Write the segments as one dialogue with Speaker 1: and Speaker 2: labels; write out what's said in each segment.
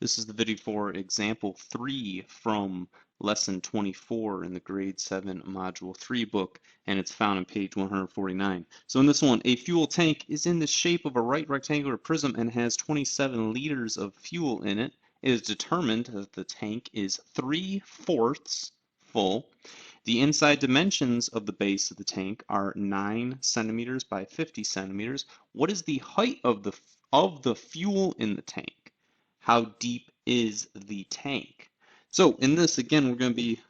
Speaker 1: This is the video for example 3 from lesson 24 in the grade 7 module 3 book, and it's found on page 149. So in this one, a fuel tank is in the shape of a right rectangular prism and has 27 liters of fuel in it. It is determined that the tank is 3/4 full. The inside dimensions of the base of the tank are 9 centimeters by 50 centimeters. What is the height of the fuel in the tank? How deep is the tank? So in this, again, we're going to be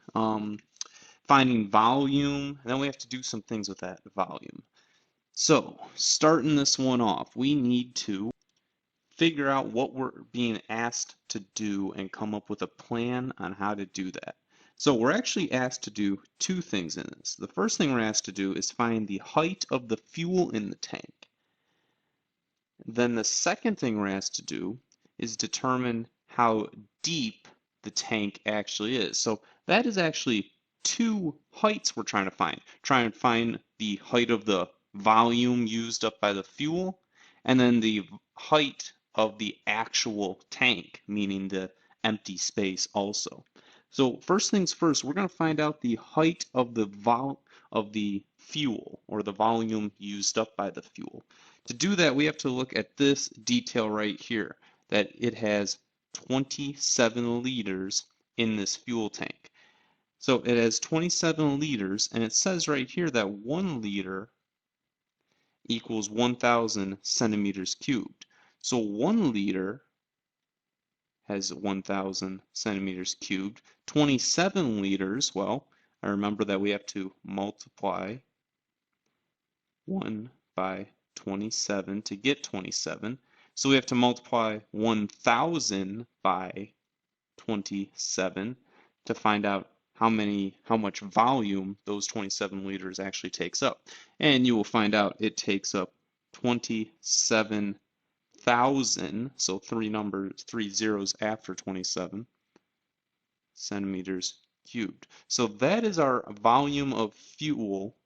Speaker 1: finding volume, and then we have to do some things with that volume. So starting this one off, we need to figure out what we're being asked to do and come up with a plan on how to do that. So we're actually asked to do two things in this. The first thing we're asked to do is find the height of the fuel in the tank. Then the second thing we're asked to do is determine how deep the tank actually is. So that is actually two heights we're trying to find. Trying to find the height of the volume used up by the fuel, and then the height of the actual tank, meaning the empty space also. So first things first, we're going to find out the height of the fuel, or the volume used up by the fuel. To do that, we have to look at this detail right here, that it has 27 liters in this fuel tank. So it has 27 liters, and it says right here that 1 liter equals 1,000 centimeters cubed. So 1 liter has 1,000 centimeters cubed. 27 liters, well, I remember that we have to multiply 1 by 27 to get 27. So we have to multiply 1,000 by 27 to find out how much volume those 27 liters actually takes up. And you will find out it takes up 27,000, so three zeros after 27 centimeters cubed. So that is our volume of fuel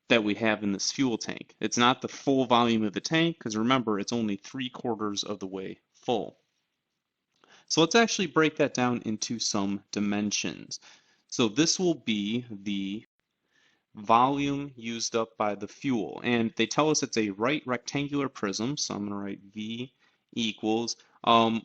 Speaker 1: that we have in this fuel tank. It's not the full volume of the tank, because remember, it's only 3/4 of the way full. So let's actually break that down into some dimensions. So this will be the volume used up by the fuel, and they tell us it's a right rectangular prism, so I'm going to write V equals,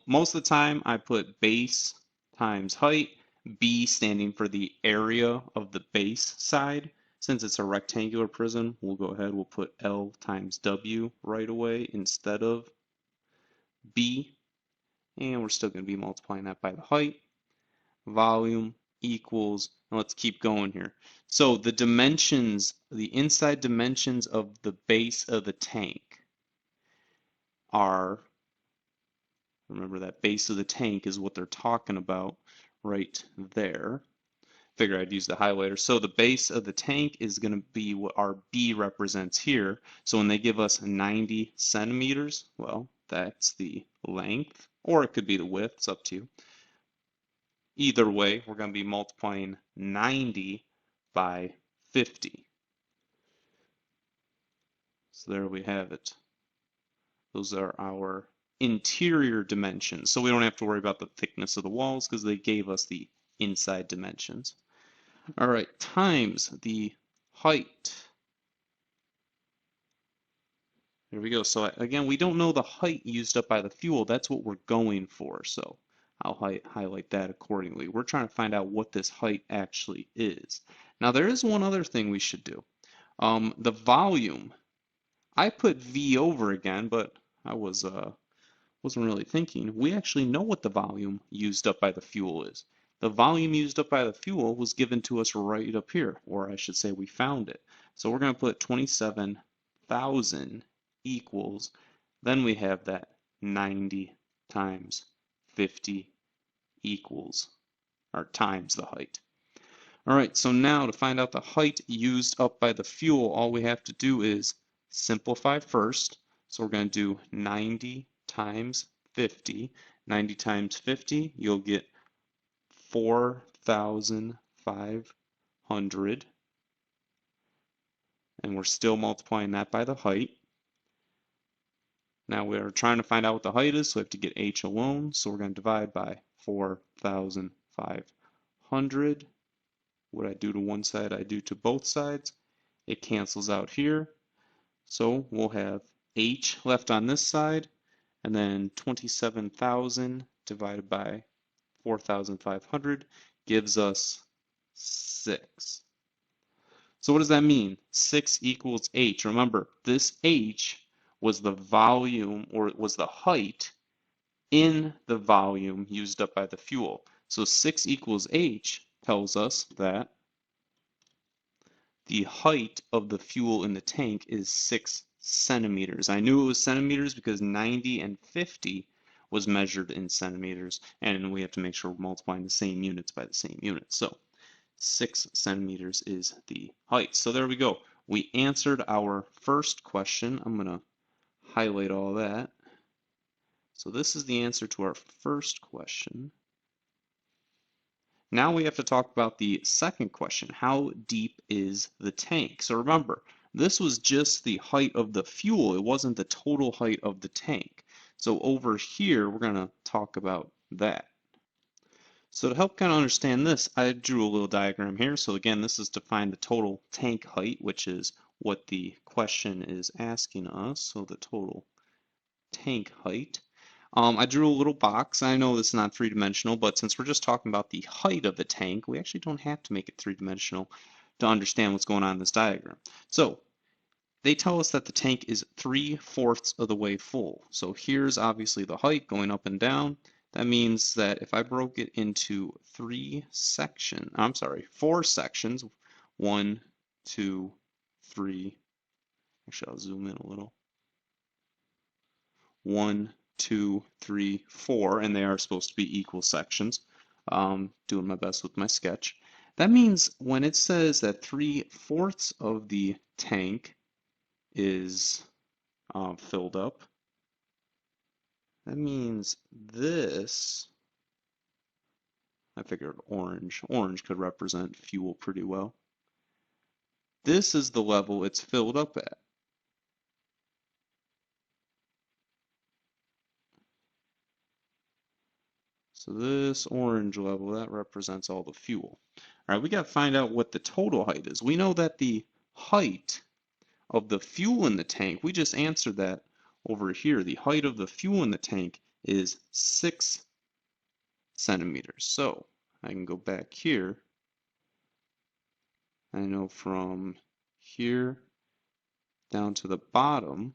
Speaker 1: most of the time I put base times height, B standing for the area of the base side. Since it's a rectangular prism, we'll go ahead, we'll put L times W right away instead of B, and we're still going to be multiplying that by the height. Volume equals, and let's keep going here. So the dimensions, the inside dimensions of the base of the tank are, remember that base of the tank is what they're talking about right there. Figure I'd use the highlighter. So the base of the tank is going to be what our B represents here. So when they give us 90 centimeters, well, that's the length, or it could be the width, it's up to you. Either way, we're going to be multiplying 90 by 50. So there we have it. Those are our interior dimensions. So we don't have to worry about the thickness of the walls because they gave us the inside dimensions. All right, times the height. There we go. So again, we don't know the height used up by the fuel. That's what we're going for. So I'll highlight that accordingly. We're trying to find out what this height actually is. Now there is one other thing we should do. The volume. I put V over again, but I wasn't really thinking. We actually know what the volume used up by the fuel is. The volume used up by the fuel was given to us right up here, or I should say we found it. So we're going to put 27,000 equals, then we have that 90 times 50 equals, or times the height. All right, so now to find out the height used up by the fuel, all we have to do is simplify first. So we're going to do 90 times 50. 90 times 50, you'll get 4,500. And we're still multiplying that by the height. Now we're trying to find out what the height is, so we have to get h alone. So we're going to divide by 4,500. What I do to one side, I do to both sides. It cancels out here. So we'll have h left on this side, and then 27,000 divided by 4,500 gives us 6. So what does that mean? 6 equals h. Remember, this h was the volume, or it was the height in the volume used up by the fuel. So 6 equals h tells us that the height of the fuel in the tank is 6 centimeters. I knew it was centimeters because 90 and 50 was measured in centimeters, and we have to make sure we're multiplying the same units by the same units. So 6 centimeters is the height. So there we go. We answered our first question. I'm going to highlight all that. So this is the answer to our first question. Now we have to talk about the second question. How deep is the tank? So remember, this was just the height of the fuel. It wasn't the total height of the tank. So over here, we're going to talk about that. So to help kind of understand this, I drew a little diagram here. So again, this is to find the total tank height, which is what the question is asking us. So the total tank height. I drew a little box. I know this is not three-dimensional, but since we're just talking about the height of the tank, we actually don't have to make it three-dimensional to understand what's going on in this diagram. So they tell us that the tank is 3/4 of the way full. So here's obviously the height going up and down. That means that if I broke it into 4 sections, 1, 2, 3, actually I'll zoom in a little. 1, 2, 3, 4, and they are supposed to be equal sections. Doing my best with my sketch. That means when it says that 3/4 of the tank is filled up, that means this, I figured orange could represent fuel pretty well. This is the level it's filled up at. So this orange level, that represents all the fuel. All right, we got to find out what the total height is. We know that the height of the fuel in the tank, we just answered that over here. The height of the fuel in the tank is 6 centimeters. So I can go back here. I know from here down to the bottom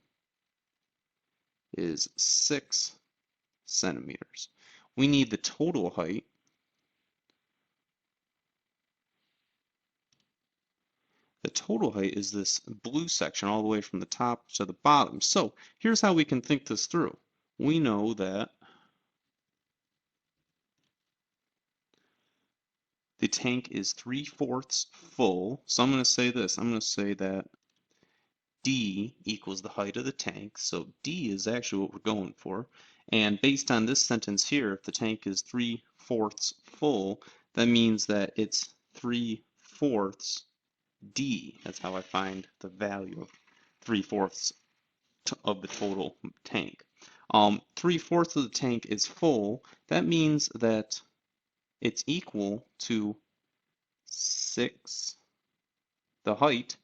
Speaker 1: is 6 centimeters. We need the total height. The total height is this blue section all the way from the top to the bottom. So here's how we can think this through. We know that the tank is 3/4 full. So I'm going to say this. I'm going to say that D equals the height of the tank. So D is actually what we're going for. And based on this sentence here, if the tank is 3/4 full, that means that it's 3/4 D. That's how I find the value of 3/4 of the total tank. 3/4 of the tank is full. That means that it's equal to 6. The height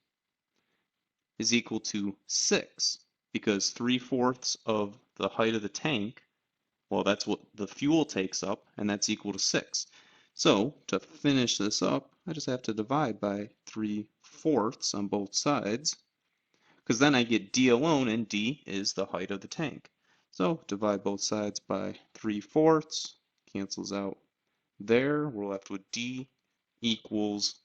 Speaker 1: is equal to 6 because 3/4 of the height of the tank, well, that's what the fuel takes up, and that's equal to 6. So to finish this up, I just have to divide by 3/4 on both sides, because then I get D alone, and D is the height of the tank. So divide both sides by 3/4, cancels out there. We're left with D equals,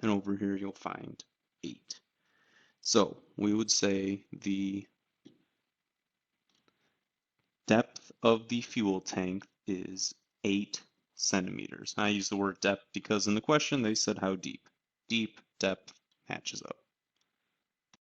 Speaker 1: and over here you'll find 8. So we would say the depth of the fuel tank is 8 centimeters. I use the word depth because in the question they said how deep. Deep, depth matches up.